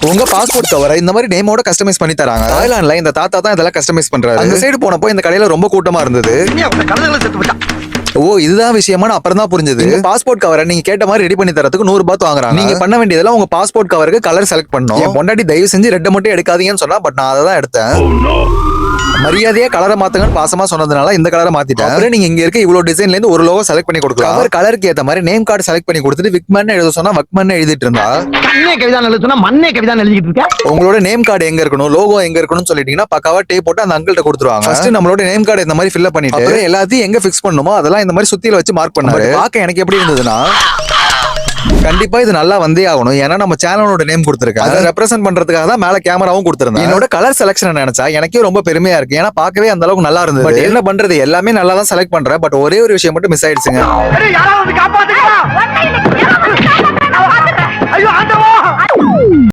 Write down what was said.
உங்க பாஸ்போர்ட் கவரை இந்த மாதிரி நேமோட கஸ்டமைஸ் பண்ணி தராங்க. தாய்லாந்துல இந்த தாத்தா தான் இதெல்லாம் கஸ்டமைஸ் பண்றாரு. அந்த சைடு போனப்போ இந்த கடையில ரொம்ப கூட்டமா இருந்தது. ஓ இதுதான் விஷயமா அப்புறம் தான் புரிஞ்சது. பாஸ்போர்ட் கவரை நீங்க கேட்ட மாதிரி ரெடி பண்ணி தரதுக்கு 100 ரூபாய் வாங்குறாங்க. நீங்க பண்ண வேண்டியதெல்லாம் உங்க பாஸ்போர்ட் கவருக்கு கலர் செலக்ட் பண்ணணும். என் பொண்டாட்டி தயவு செஞ்சு ரெட்டை மட்டும் எடுக்காதீங்கன்னு சொன்னா, பட் நான் அதை தான் எடுத்தேன். மரியாதையா கலரை மாத்துங்கன்னு பாசமா சொன்னதுனால இந்த கலரை மாத்திட்டேன். அப்புறம் நீங்க இங்க இருக்க இவ்வளவு டிசைன்ல இருந்து ஒரு லோகோ செலக்ட் பண்ணி கொடுக்கலாம். கவர் கலருக்கு ஏத்த மாதிரி நேம் கார்டு செலக்ட் பண்ணி கொடுத்துட்டு விக்மன் எழுத சொன்னா வக்மன் எழுதிட்டு இருந்தா, உங்களோட நேம் கார்டு எங்க இருக்கணும், லோகோ எங்க இருக்கணும்னு சொல்லிட்டீங்கன்னா பக்காவா டேப் போட்டு அந்த அங்கிள்கிட்ட கொடுத்துருவாங்க. ஃபர்ஸ்ட் நம்மளோட நேம் கார்டு இந்த மாதிரி ஃபில் பண்ணிட்டு அப்புறம் எல்லாத்தையும் எங்க ஃபிக்ஸ் பண்ணுமோ அதெல்லாம் இந்த மாதிரி சுத்தியில வச்சு மார்க் பண்ணாரு. பார்க்க எனக்கு எப்படி இருந்ததுன்னா, கண்டிப்பா இது நல்லா வந்தே ஆகணும். ஏன்னா நம்ம சேனலோட நேம் கொடுத்துருக்கேன். அதை ரெப்ரசென்ட் பண்றதுக்காக தான் மேல கேமராவும் கொடுத்திருந்தேன். என்னோட கலர் செலக்ஷன் நினைச்சா எனக்கே ரொம்ப பெருமையா இருக்கு. ஏன்னா பார்க்கவே அந்த அளவுக்கு நல்லா இருந்தது. பட் என்ன பண்றது, எல்லாமே நல்லா தான் செலக்ட் பண்றேன். பட் ஒரே ஒரு விஷயம் மட்டும் மிஸ் ஆயிடுச்சுங்க.